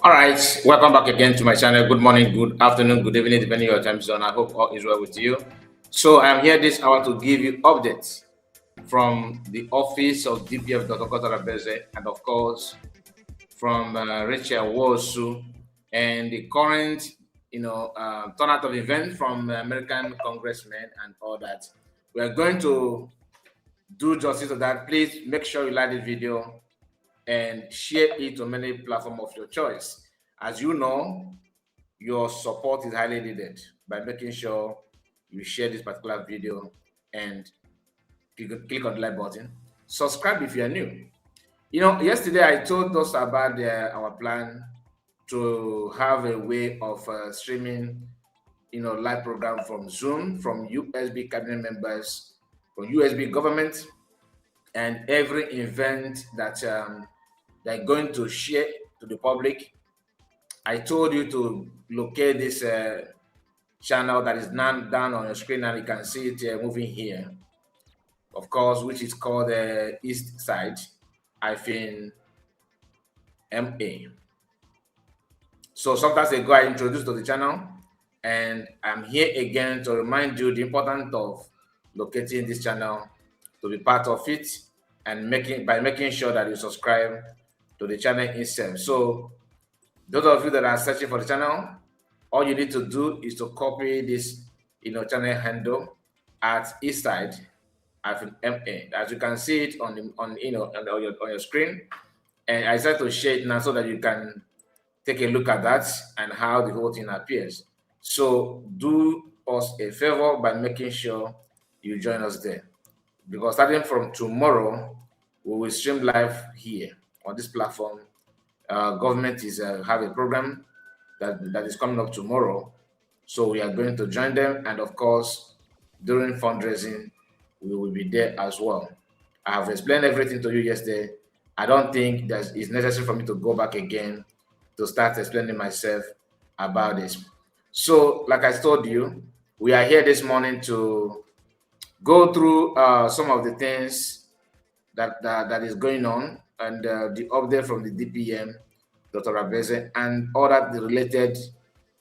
All right, welcome back again to my channel. Good morning, good afternoon, good evening, depending on your time zone. I hope all is well with you. So I'm here this hour to give you updates from the office of DPF Dr. Orabueze and of course from Rachel Wosu and the current, turnout of events from American congressmen and all that. We are going to do justice to that. Please make sure you like this video and share it on many platforms of your choice. As you know, your support is highly needed by making sure you share this particular video and click on the like button. Subscribe if you are new. Yesterday I told us about our plan to have a way of streaming, live program from Zoom, from USB cabinet members, from USB government, and every event that they're going to share to the public. I told you to locate this channel that is now down on your screen, and you can see it moving here, of course, which is called the East Side MA. So sometimes ago I introduced to the channel, and I'm here again to remind you the importance of locating this channel to be part of it, and making sure that you subscribe to the channel itself. So those of you that are searching for the channel, all you need to do is to copy this channel handle at Eastside MA. As you can see it on your screen, and I decided to share it now so that you can take a look at that and how the whole thing appears. So do us a favor by making sure you join us there, because starting from tomorrow we will stream live here on this platform. Government is have a program that is coming up tomorrow, so we are going to join them, and of course during fundraising we will be there as well. I have explained everything to you yesterday. I don't think that it's necessary for me to go back again to start explaining myself about this. So like I told you, we are here this morning to go through some of the things that is going on, and the update from the DPM, Dr. Orabueze, and other related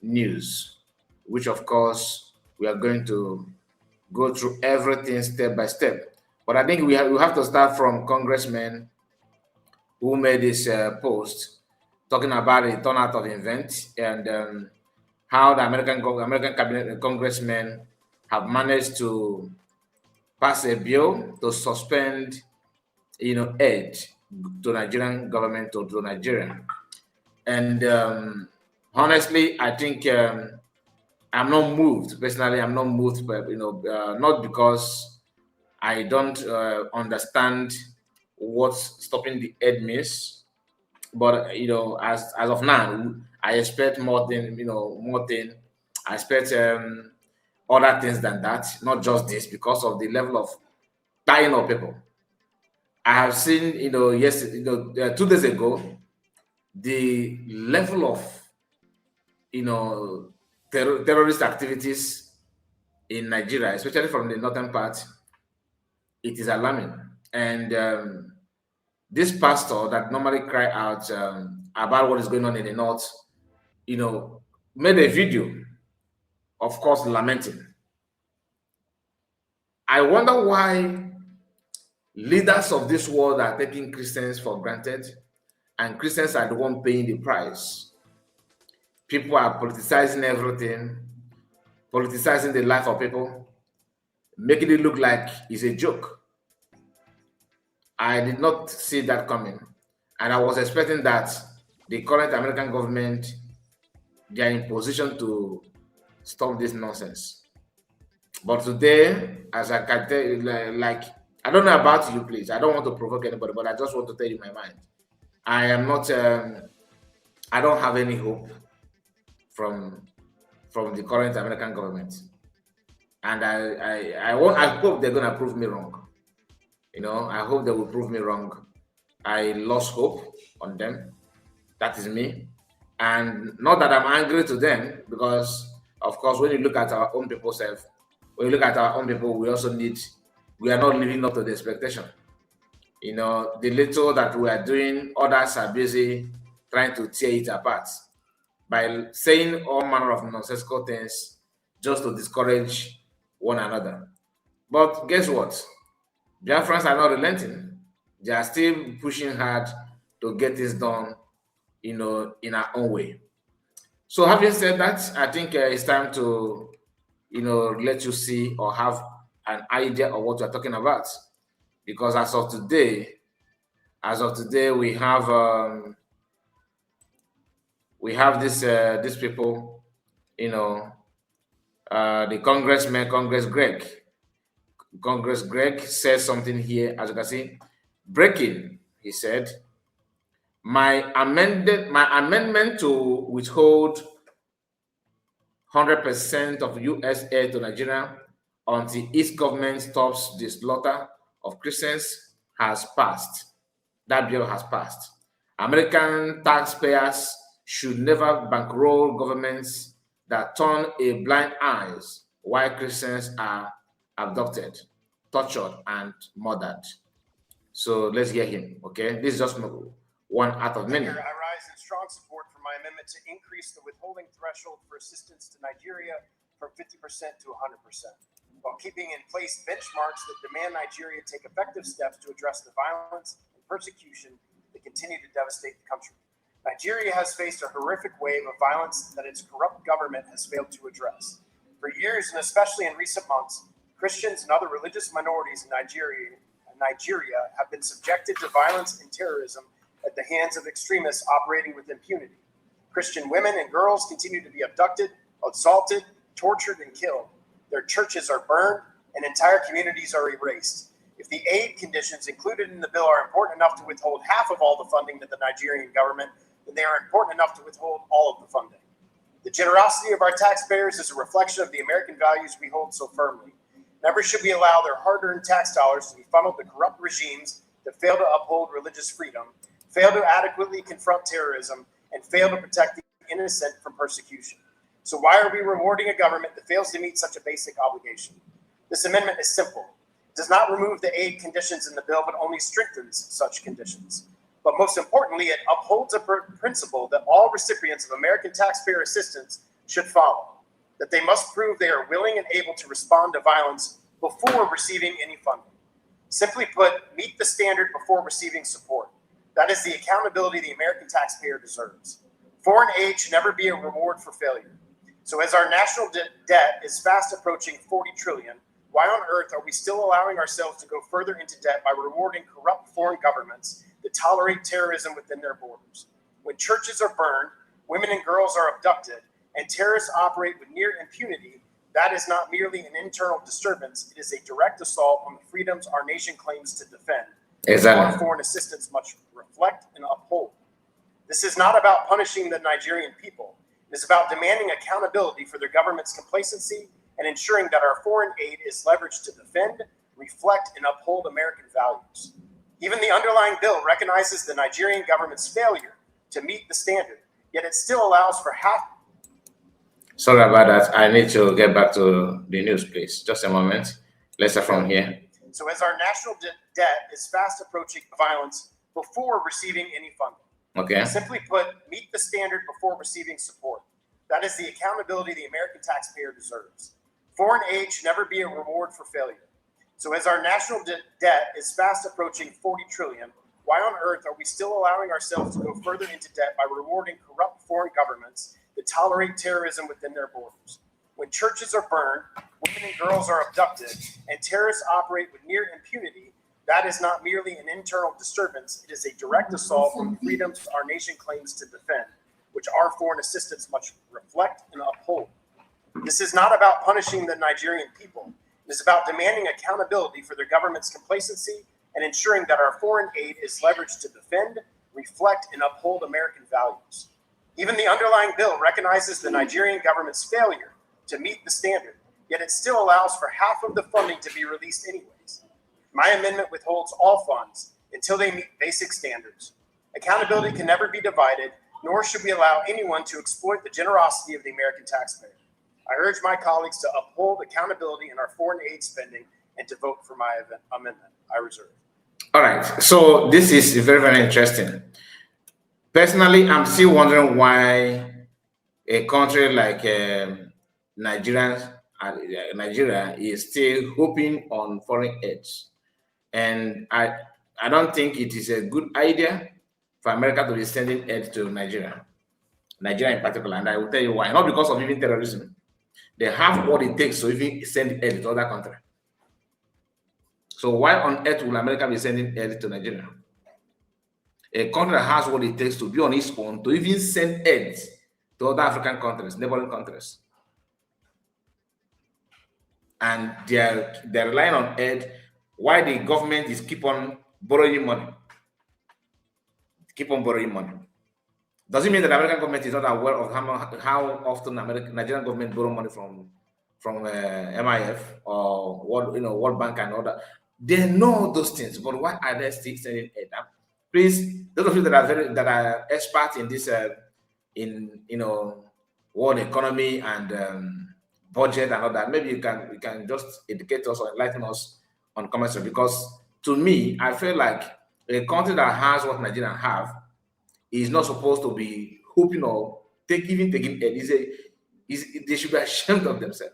news, which of course we are going to go through everything step by step. But I think we have to start from Congressman who made this post talking about the turnout of events, and how the American cabinet congressmen have managed to pass a bill to suspend, aid to Nigerian government or to Nigeria. And honestly, I think I'm not moved. Personally, I'm not moved, but not because I don't understand what's stopping the aid means, but as of now, I expect more than more thing. I expect other things than that, not just this, because of the level of dying of people. I have seen, yesterday, 2 days ago, the level of, terrorist activities in Nigeria, especially from the northern part. It is alarming. And this pastor that normally cry out about what is going on in the north, made a video, of course, lamenting. I wonder why leaders of this world are taking Christians for granted, and Christians are the one paying the price. People are politicizing everything, politicizing the life of people, making it look like it's a joke. I did not see that coming, and I was expecting that the current American government, they are in position to stop this nonsense. But today, as I can tell you, like I don't know about you, please. I don't want to provoke anybody, but I just want to tell you my mind. I am not. I don't have any hope from the current American government, and I hope they're gonna prove me wrong. I hope they will prove me wrong. I lost hope on them. That is me, and not that I'm angry to them, because of course, when you look at our own people self, when you look at our own people, we are not living up to the expectation. The little that we are doing, others are busy trying to tear it apart by saying all manner of nonsensical things just to discourage one another. But guess what? Biafrans are not relenting. They are still pushing hard to get this done, in our own way. So having said that, I think it's time to, let you see or have an idea of what we're talking about. Because as of today, we have these people, the Congress Greg says something here, as you can see. Breaking, he said, my amendment to withhold 100% of US aid to Nigeria until its government stops the slaughter of Christians has passed. That bill has passed. American taxpayers should never bankroll governments that turn a blind eyes while Christians are abducted, tortured, and murdered. So let's hear him, okay? This is just one out of many. I rise in strong support for my amendment to increase the withholding threshold for assistance to Nigeria from 50% to 100%, while keeping in place benchmarks that demand Nigeria take effective steps to address the violence and persecution that continue to devastate the country. Nigeria has faced a horrific wave of violence that its corrupt government has failed to address. For years, and especially in recent months, Christians and other religious minorities in Nigeria have been subjected to violence and terrorism at the hands of extremists operating with impunity. Christian women and girls continue to be abducted, assaulted, tortured, and killed. Their churches are burned, and entire communities are erased. If the aid conditions included in the bill are important enough to withhold half of all the funding to the Nigerian government, then they are important enough to withhold all of the funding. The generosity of our taxpayers is a reflection of the American values we hold so firmly. Never should we allow their hard-earned tax dollars to be funneled to corrupt regimes that fail to uphold religious freedom, fail to adequately confront terrorism, and fail to protect the innocent from persecution. So why are we rewarding a government that fails to meet such a basic obligation? This amendment is simple. It does not remove the aid conditions in the bill, but only strengthens such conditions. But most importantly, it upholds a principle that all recipients of American taxpayer assistance should follow, that they must prove they are willing and able to respond to violence before receiving any funding. Simply put, meet the standard before receiving support. That is the accountability the American taxpayer deserves. Foreign aid should never be a reward for failure. So as our national debt is fast approaching 40 trillion, why on earth are we still allowing ourselves to go further into debt by rewarding corrupt foreign governments that tolerate terrorism within their borders? When churches are burned, women and girls are abducted, and terrorists operate with near impunity, that is not merely an internal disturbance, it is a direct assault on the freedoms our nation claims to defend. Exactly. Our foreign assistance must reflect and uphold. This is not about punishing the Nigerian people. It is about demanding accountability for their government's complacency and ensuring that our foreign aid is leveraged to defend, reflect, and uphold American values. Even the underlying bill recognizes the Nigerian government's failure to meet the standard, yet it still allows for half. Sorry about that. I need to get back to the news, please. Just a moment. Let's start from here. So as our national debt is fast approaching violence before receiving any funding. Okay. Simply put, meet the standard before receiving support. That is the accountability the American taxpayer deserves. Foreign aid should never be a reward for failure. So as our national debt is fast approaching 40 trillion, why on earth are we still allowing ourselves to go further into debt by rewarding corrupt foreign governments that tolerate terrorism within their borders? When churches are burned, women and girls are abducted, and terrorists operate with near impunity, that is not merely an internal disturbance, it is a direct assault on the freedoms our nation claims to defend, which our foreign assistance must reflect and uphold. This is not about punishing the Nigerian people. It is about demanding accountability for their government's complacency and ensuring that our foreign aid is leveraged to defend, reflect, and uphold American values. Even the underlying bill recognizes the Nigerian government's failure to meet the standard, yet it still allows for half of the funding to be released anyways. My amendment withholds all funds until they meet basic standards. Accountability can never be divided, nor should we allow anyone to exploit the generosity of the American taxpayer. I urge my colleagues to uphold accountability in our foreign aid spending and to vote for my amendment. I reserve. All right. So this is very, very interesting. Personally, I'm still wondering why a country like Nigeria is still hoping on foreign aid, and I don't think it is a good idea for America to be sending aid to Nigeria in particular, and I will tell you why. Not because of even terrorism. They have what it takes to even send aid to other countries. So why on earth will America be sending aid to Nigeria? A country that has what it takes to be on its own to even send aid to other African countries, neighboring countries. And they're relying on aid. Why the government is keep on borrowing money? Keep on borrowing money. Does it mean that the American government is not aware of how often Nigerian government borrow money from MIF or World Bank and all that? They know those things, but why are they still sending aid? Please, those of you that are experts in this in world economy and budget and all that, maybe you can just educate us or enlighten us on comments, because to me, I feel like a country that has what Nigeria have is not supposed to be hoping or taking aid. They should be ashamed of themselves.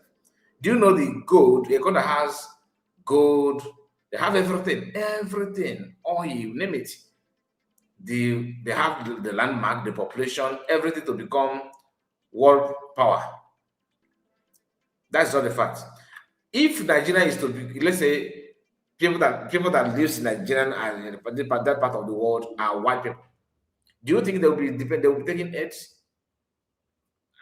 Do you know the gold? A country that has gold, they have everything, oil, name it. They have the landmark, the population, everything to become world power. That's not the fact. If Nigeria is to be, let's say, people that lives in Nigeria and in that part of the world are white people, do you think they will be taking aids?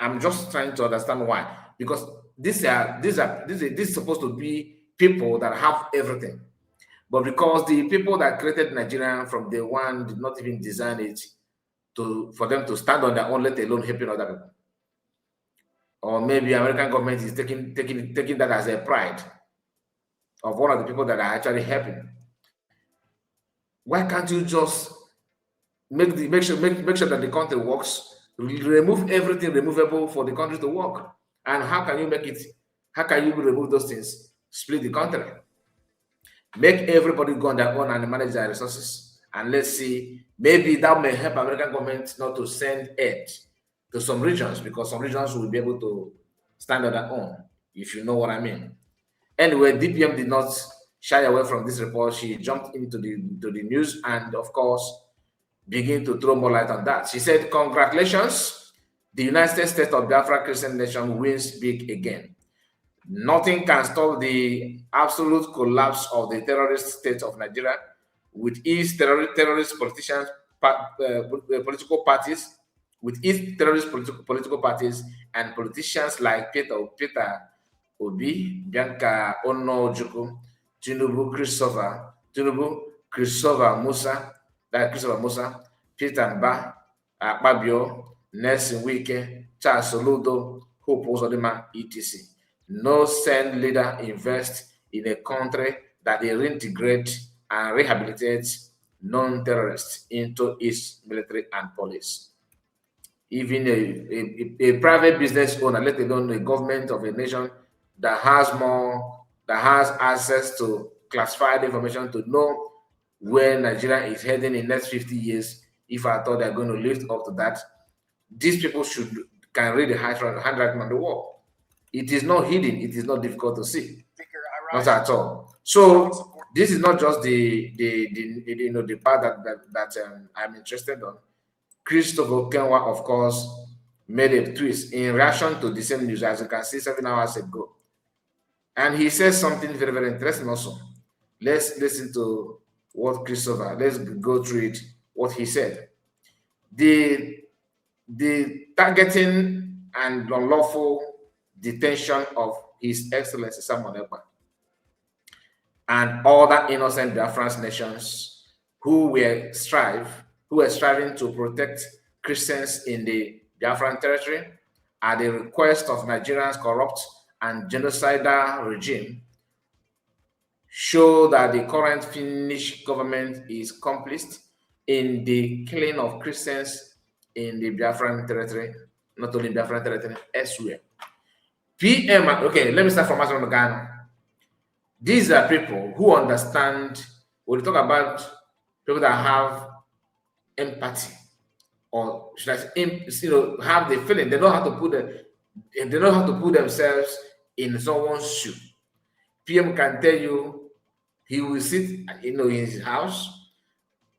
I'm just trying to understand why. Because this is supposed to be people that have everything. But because the people that created Nigeria from day one did not even design it for them to stand on their own, let alone helping other people. Or maybe American government is taking that as a pride of one of the people that are actually helping. Why can't you just make sure that the country works, remove everything removable for the country to work? And how can you make it? How can you remove those things? Split the country. Make everybody go on their own and manage their resources. And let's see, maybe that may help American government not to send aid to some regions, because some regions will be able to stand on their own, if you know what I mean. Anyway, DPM did not shy away from this report. She jumped into the news and, of course, begin to throw more light on that. She said, "Congratulations, the United States of Biafra Christian nation wins big again. Nothing can stop the absolute collapse of the terrorist state of Nigeria, with its terrorist politicians, political parties, and politicians like Peter Obi, Bianca Onojuku, Tinubu Christopher Musa, Peter Mba, Akpabio, Nelson Wike, Charles Soludo, Hope Uzodinma, etc. No sane leader invests in a country that they reintegrate and rehabilitate non-terrorists into its military and police. Even a private business owner, let alone a government of a nation that has access to classified information to know where Nigeria is heading in the next 50 years, if I thought they're going to live up to that, these people can read the handwriting on the wall. It is not hidden. It is not difficult to see. Not at all. So this is not just the part that I'm interested on. Christopher Kenwa, of course, made a twist in reaction to the same news, as you can see 7 hours ago. And he says something very, very interesting also. Let's listen to what Christopher, let's go through it, what he said. The targeting and unlawful detention of His Excellency Samuel Ekpa and other innocent Biafran nations who were striving to protect Christians in the Biafran territory at the request of Nigeria's corrupt and genocidal regime show that the current Finnish government is complicit in the killing of Christians in the Biafran territory, not only Biafran territory, elsewhere. PM, okay, let me start from Azon Ghana. These are people who understand, when we talk about people that have empathy or should I say, have the feeling they know how to put themselves in someone's shoe. PM can tell you he will sit, in his house,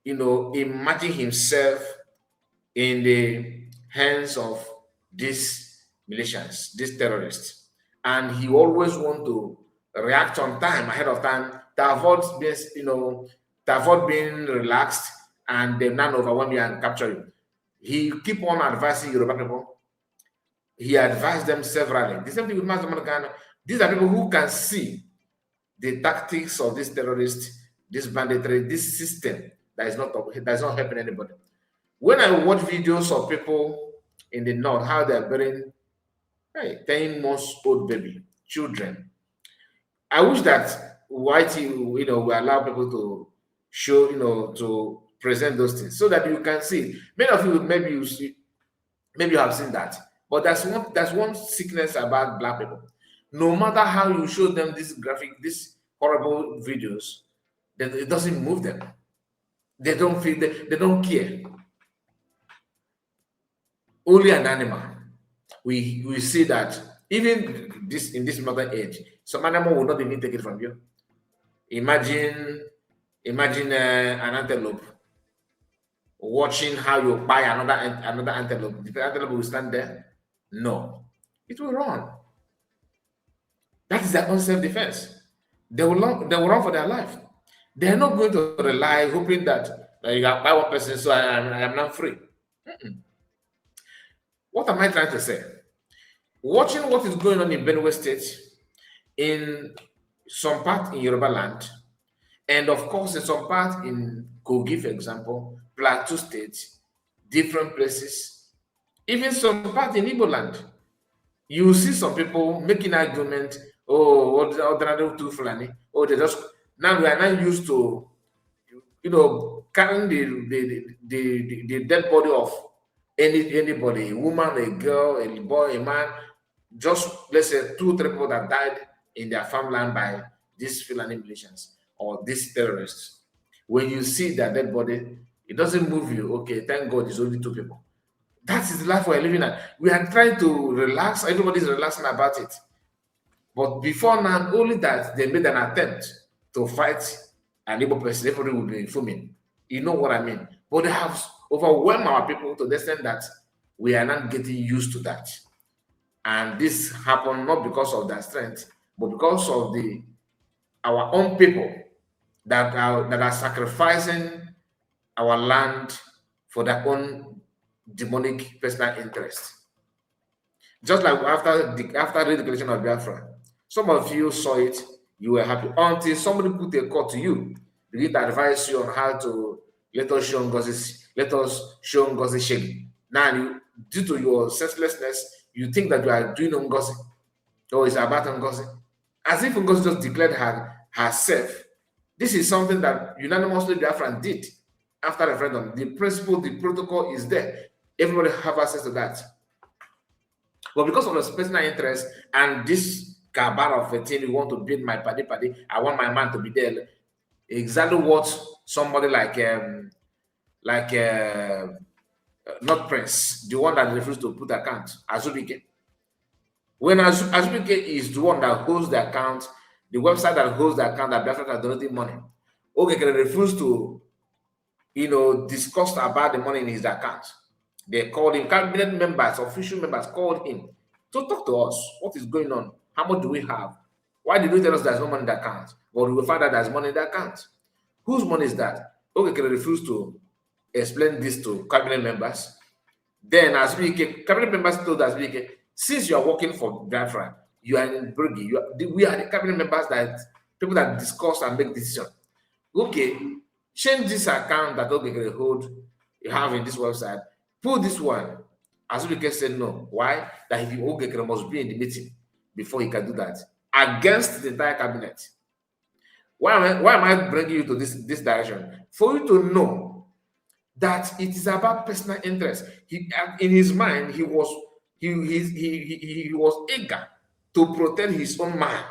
imagine himself in the hands of these militias, these terrorists, and he always want to react on time, ahead of time, to avoid being relaxed and then not overwhelm you and capture you. He keep on advising Yoruba people. He advised them severally. The same thing with Master Ghana. These are people who can see the tactics of these terrorists, this banditry, this system that is not helping anybody. When I watch videos of people in the north, how they're burying 10 months old baby, children, I wish that whitey, will allow people to show, to present those things so that you can see. Many of you, maybe you have seen that. But there's one sickness about Black people. No matter how you show them these horrible videos, it doesn't move them. They don't feel, they don't care. Only an animal. We see that even in this modern age, some animal will not even take it from you. Imagine an antelope watching how you buy another antelope. The antelope will stand there. No, it will run. That is their own self-defense. They will run for their life. They are not going to rely, hoping that you have by one person, so I am not free. What am I trying to say? Watching what is going on in Benue State, in some part in Yoruba land, and of course in some part in Kogi, for example, Plateau State, different places, even some part in Igbo land, you see some people making argument. Oh, what do Fulani? Oh, they just now we are not used to, carrying the dead body of anybody, a woman, a girl, a boy, a man, just let's say 2-3 people that died in their farmland by these Fulani militias or these terrorists. When you see that dead body, it doesn't move you. Okay, thank God it's only 2 people. That is the life we're living at. We are trying to relax. Everybody's relaxing about it. But before now, only that they made an attempt to fight an Igbo person, everybody will be fuming. You know what I mean? But they have overwhelmed our people to the extent that we are not getting used to that. And this happened not because of their strength, but because of our own people that are sacrificing our land for their own demonic personal interest. Just like after the declaration of Biafra, some of you saw it, you were happy until somebody put a call to you, begin to advise you on how to let us show Ngozi Shegi. Now, due to your senselessness, you think that you are doing Ngozi, or it's about Ngozi, as if Ngozi just declared herself. This is something that unanimously Biafran did after referendum. The principle, the protocol is there. Everybody have access to that. But because of the personal interest and this cabal of a thing, you want to build my party, I want my man to be there. Exactly what somebody like not Prince, the one that refused to put account, Azubike. When Azubike is the one that holds the account, the website that holds the account that Biafra are donating money, okay, can refuse to, discuss about the money in his account. They called him, cabinet members, official members called him to talk to us. What is going on? How much do we have? Why did you tell us there's no money in the account? But we will find out there's money in the account. Whose money is that? Okay, can refuse to explain this to cabinet members. Then as cabinet members told us, since you are working for Biafra, you are in Burgi, we are the cabinet members, that people that discuss and make decisions. Okay, change this account that you have in this website. Put this one. Azubike said no. Why? That he must be in the meeting before he can do that. Against the entire cabinet. Why am I bringing you to this direction? For you to know that it is about personal interest. In his mind, he was eager to protect his own mind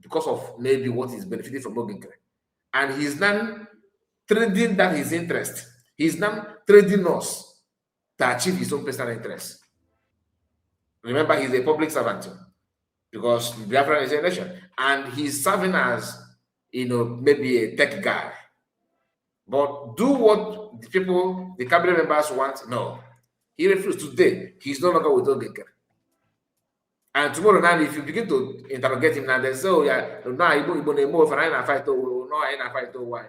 because of maybe what is benefiting from Ogenkere. And he's now trading that his interest. He's now trading us to achieve his own personal interests. Remember, he's a public servant because Biafra is a nation, and he's serving as, maybe a tech guy. But do what the people, the cabinet members want? No. He refused. Today, he's no longer with Ogeker. And tomorrow now, if you begin to interrogate him now, they say, oh yeah, no, why?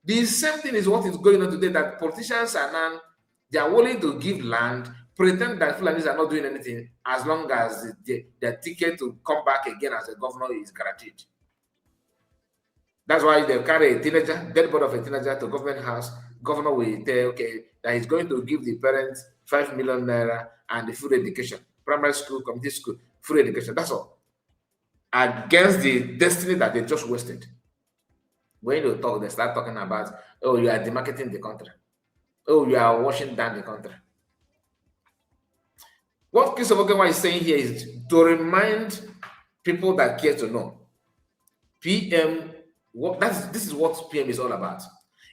The same thing is what is going on today, that politicians are now, they are willing to give land, pretend that Fulanis are not doing anything, as long as their ticket to come back again as a governor is guaranteed. That's why they carry a teenager, dead body of a teenager, to government house. Governor will tell, okay, that he's going to give the parents 5 million naira and the food education, primary school, community school, free education. That's all. Against the destiny that they just wasted. When you talk, they start talking about, oh, you are demarketing the country. Oh, you are washing down the country. What Christopher Okenwa is saying here is to remind people that care to know. PM, this is what PM is all about.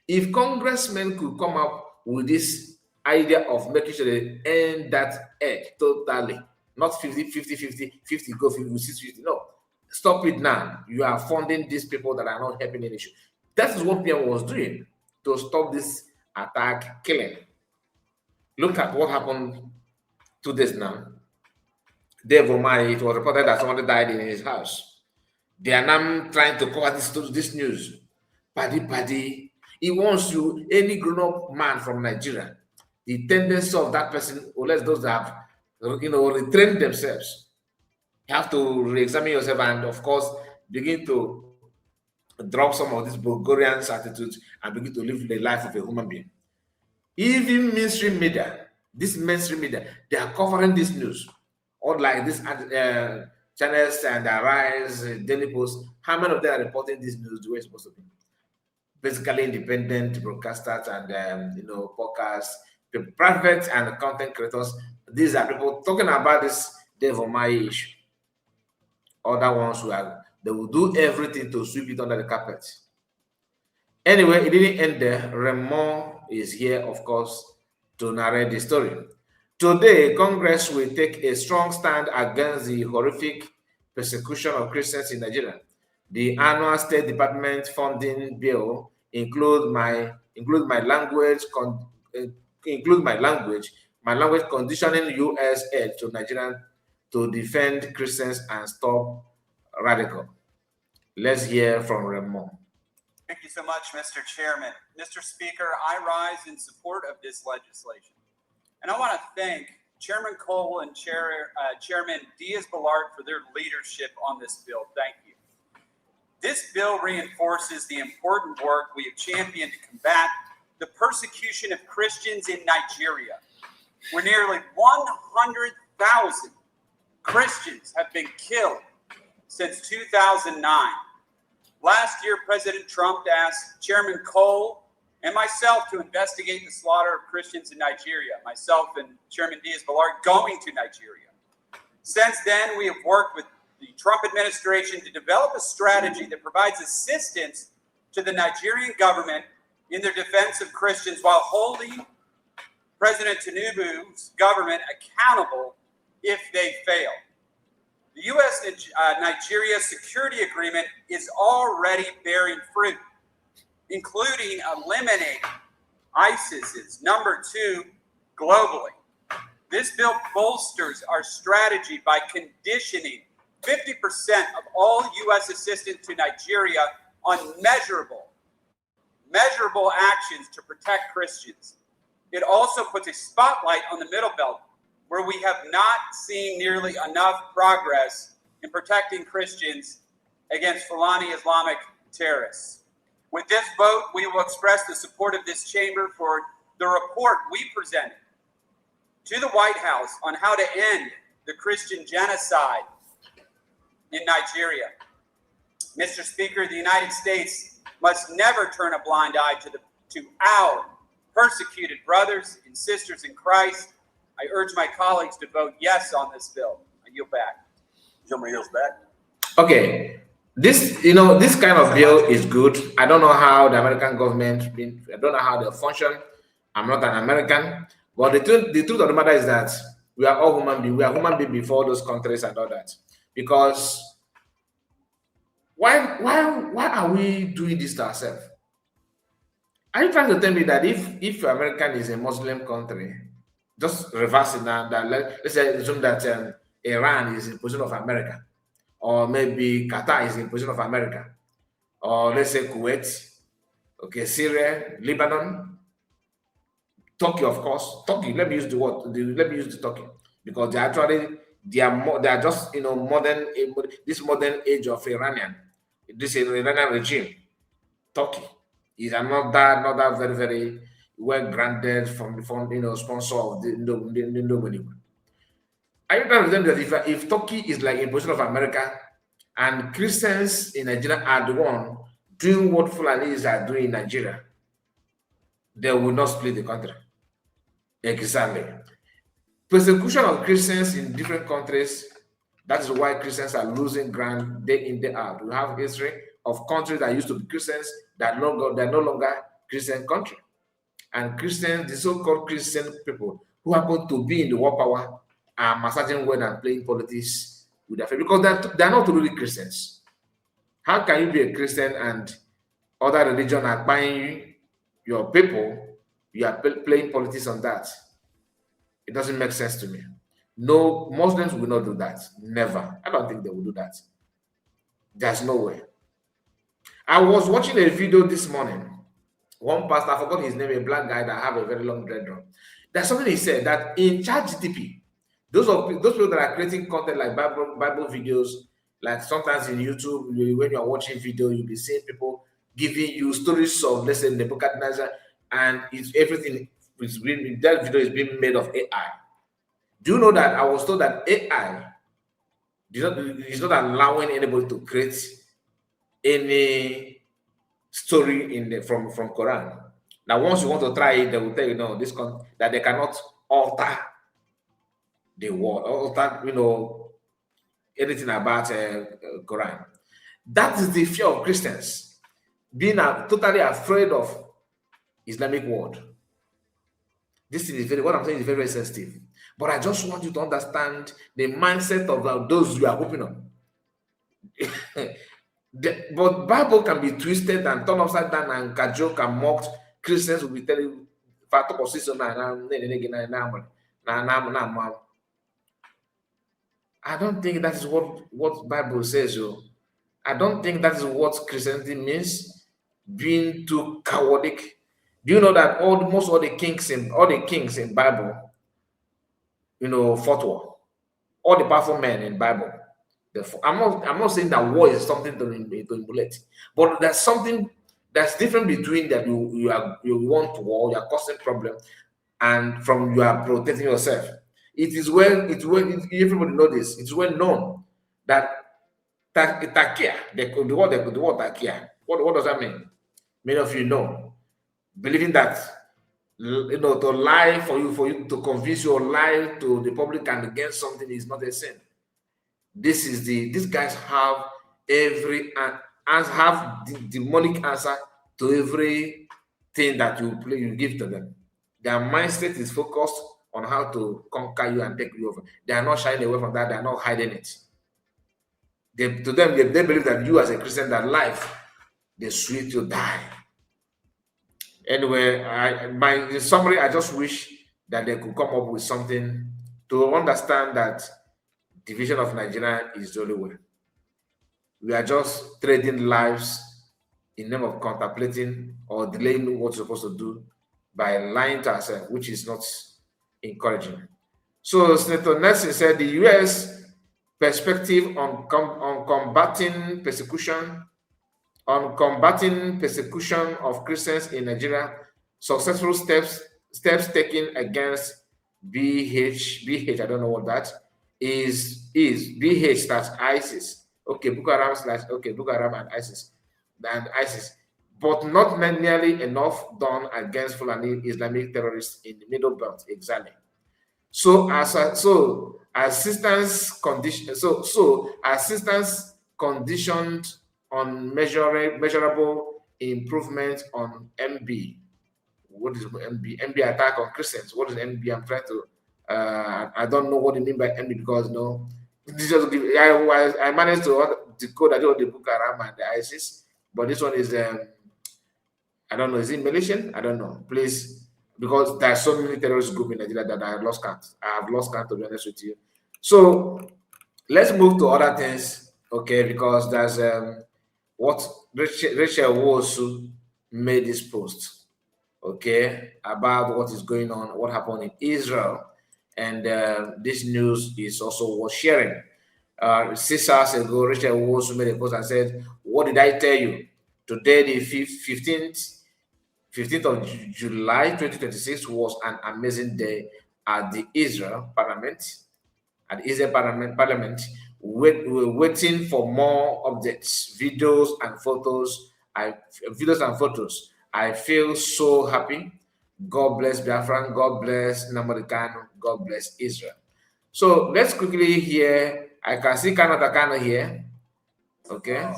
If congressmen could come up with this idea of making sure they end that egg totally, not 50 go 50. No, stop it now. You are funding these people that are not helping any issue. That is what PM was doing to stop this attack killing. Look at what happened 2 days now. Dave Omai, it was reported that somebody died in his house. They are now trying to cover this news. Paddy, he wants you, any grown-up man from Nigeria, the tendency of that person, or less those that have, retrained themselves, you have to re-examine yourself and, of course, begin to drop some of these Bulgarian attitudes and begin to live the life of a human being. Even mainstream media, they are covering this news. Or like this channels and Arise, Daily Post, how many of them are reporting this news the way it's supposed to be? Basically independent broadcasters and podcasts, the private and content creators. These are people talking about this Dave Omai issue. Other ones they will do everything to sweep it under the carpet. Anyway, it didn't end there. Raymond is here, of course, to narrate the story. Today, Congress will take a strong stand against the horrific persecution of Christians in Nigeria. The annual State Department funding bill include my language conditioning U.S. aid to Nigeria to defend Christians and stop radical. Let's hear from Raymond. Thank you so much, Mr. Chairman. Mr. Speaker, I rise in support of this legislation. And I want to thank Chairman Cole and Chairman Diaz-Balart for their leadership on this bill. Thank you. This bill reinforces the important work we have championed to combat the persecution of Christians in Nigeria, where nearly 100,000 Christians have been killed since 2009. Last year, President Trump asked Chairman Cole and myself to investigate the slaughter of Christians in Nigeria, myself and Chairman Diaz-Balart going to Nigeria. Since then, we have worked with the Trump administration to develop a strategy that provides assistance to the Nigerian government in their defense of Christians while holding President Tinubu's government accountable if they fail. The U.S.-Nigeria security agreement is already bearing fruit, including eliminating ISIS's #2 globally. This bill bolsters our strategy by conditioning 50% of all U.S. assistance to Nigeria on measurable actions to protect Christians. It also puts a spotlight on the Middle Belt, where we have not seen nearly enough progress in protecting Christians against Fulani Islamic terrorists. With this vote, we will express the support of this chamber for the report we presented to the White House on how to end the Christian genocide in Nigeria. Mr. Speaker, the United States must never turn a blind eye to our persecuted brothers and sisters in Christ. I urge my colleagues to vote yes on this bill. I yield back. Gentleman yields back. Okay. This kind of bill is good. I don't know how the American government, I don't know how they function. I'm not an American, But the truth of the matter is that we are all human beings. We are human beings before those countries and all that. Because why are we doing this to ourselves? Are you trying to tell me that if American is a Muslim country, just reverse it now, that let's say assume that Iran is in position of America, or maybe Qatar is in position of America, or let's say Kuwait, okay, Syria, Lebanon, Turkey, of course. Turkey, let me use the word, let me use the Turkey, because they are just modern, this modern age of this Iranian regime. Turkey is another very, very well granted from sponsor of the nobody. Are you trying to tell me that if Turkey is like in position of America and Christians in Nigeria are the one doing what Fulanis are doing in Nigeria, they will not split the country? Exactly. Persecution of Christians in different countries, that is why Christians are losing ground day in, day out. We have history of countries that used to be Christians that they're no longer Christian country. And Christians, the so-called Christian people who happen to be in the war power, are massaging well and playing politics with their faith, because they're not really Christians. How can you be a Christian and other religion are buying your people? You are playing politics on that. It doesn't make sense to me. No, Muslims will not do that. Never. I don't think they will do that. There's no way. I was watching a video this morning. One pastor, I forgot his name, a black guy that have a very long dreadlock. There's something he said that in ChatGPT, those people that are creating content like Bible videos, like sometimes in YouTube, when you're watching video, you'll be seeing people giving you stories of, let's say, Nebuchadnezzar, and everything that video is being made of AI. Do you know that I was told that AI is not allowing anybody to create any story from Quran? Now, once you want to try it, they will tell you no, that they cannot alter the word, alter anything about Quran. That is the fear of Christians, being totally afraid of Islamic word. This is what I'm saying is very, very sensitive. But I just want you to understand the mindset of those you are hoping on. But Bible can be twisted and turned upside down, and joke and mocked. Christians will be telling you, I don't think that is what Bible says. I don't think that is what Christianity means, being too cowardly. Do you know that most all the kings in Bible, fought war? All the powerful men in Bible. I'm not saying that war is something to emulate, but there's something that's different between that you want war, you are causing problem, and from you are protecting yourself. Everybody know this. It's well known that takia, the word takia. What does that mean? Many of you know, believing that to lie for you to convince your lie to the public and against something is not a sin. These guys have have the demonic answer to everything that you give to them. Their mindset is focused on how to conquer you and take you over. They are not shying away from that. They are not hiding it. They believe that you as a Christian, that life, the sweet you die. Anyway, in summary, I just wish that they could come up with something to understand that division of Nigeria is the only way. We are just trading lives in name of contemplating or delaying what we're supposed to do by lying to ourselves, which is not encouraging. So Senator Nelson said the U.S. perspective on combating persecution of Christians in Nigeria, successful steps taken against BH, I don't know what that is BH, that's ISIS. Okay, Boko Haram and ISIS. But not nearly enough done against Fulani Islamic terrorists in the Middle Belt. Exactly. So assistance conditioned on measurable improvement on MB. what is MB? MB attack on Christians. What is MB? I'm trying to. I don't know what you mean by MB because no. This just give, I managed to decode the book around and the ISIS, but this one is I don't know. Is it Malaysian? I don't know. Please, because there are so many terrorist groups in Nigeria that I have lost count. I have lost count, to be honest with you. So let's move to other things, okay? Because there's what Rachel Wosu made this post, okay, about what is going on, what happened in Israel, and this news is also worth sharing. 6 hours ago, Rachel Wosu made a post and said, "What did I tell you? Today, the 15th of July 2026 was an amazing day at the Israel Parliament. At the Israel Parliament, we're waiting for more updates, videos and photos. I feel so happy. God bless Biafra. God bless Namarikano. God bless Israel." So let's quickly hear. I can see Kano here. Okay.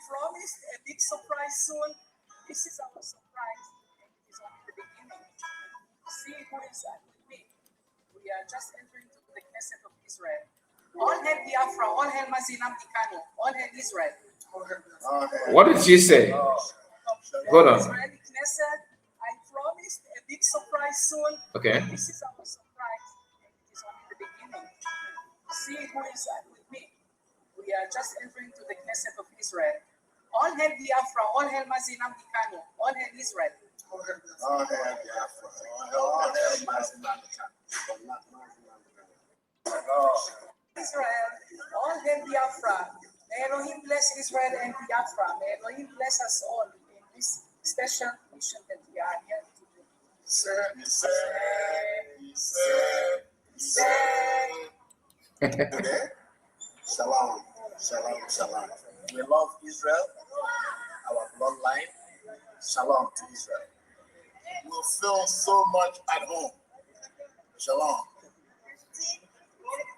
Promised a big surprise soon. This is our surprise, and it is only the beginning. See who is with me. We are just entering to the Knesset of Israel. All hail Biafra, all hail Mazinam Dikano, all hail Israel. What did she say? Hold on. Israeli Knesset, I promised a big surprise soon. Okay. This is our surprise, and it is only the beginning. See who is with me. We are just entering to the Knesset of Israel. All hail Biafra, all hail Mazinam Dikano, all hail Israel. All hail Biafra, all hail Mazinam Israel, all hail Biafra. May Elohim bless Israel and Biafra. May Elohim bless us all in this special mission that we are here to do. Today, shalom, shalom, shalom. We love Israel, our bloodline. Shalom to Israel. We'll feel so much at home. Shalom.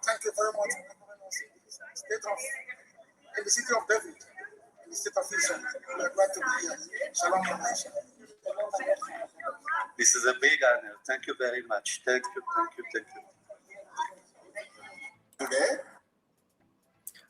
Thank you very much. State of, in the city of David, in the state of Israel. We are glad to be here. Shalom, nation. This is a big honor. Thank you very much. Thank you, thank you, thank you. Today,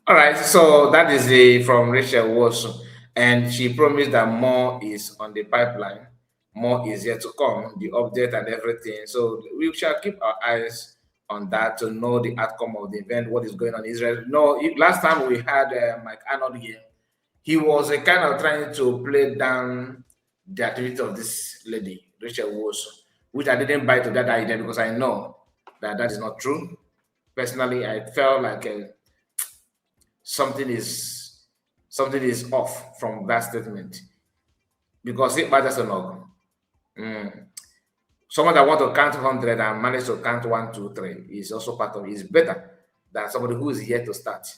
all right, so that is from Rachel Wosu, and she promised that more is on the pipeline, more is yet to come, the update and everything. So we shall keep our eyes on that to know the outcome of the event, what is going on in Israel. No, last time we had Mike Arnold here, he was kind of trying to play down the activity of this lady, Rachel Wosu, which I didn't buy to that idea because I know that that is not true. Personally, I felt like something is off from that statement because it matters a lot. Someone that want to count 100 and manage to count 1, 2, 3 is also part of it. Is better than somebody who is here to start.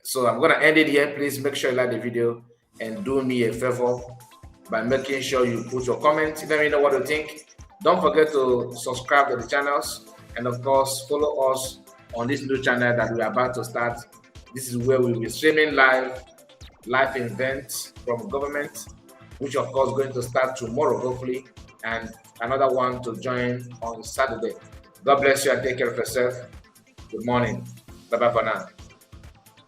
So I'm gonna end it here. Please make sure you like the video and do me a favor by making sure you put your comments. Let me know what you think. Don't forget to subscribe to the channels and of course follow us on this new channel that we are about to start. This is where we'll be streaming live events from government, which of course going to start tomorrow, hopefully, and another one to join on Saturday. God bless you and take care of yourself. Good morning. Bye-bye for now.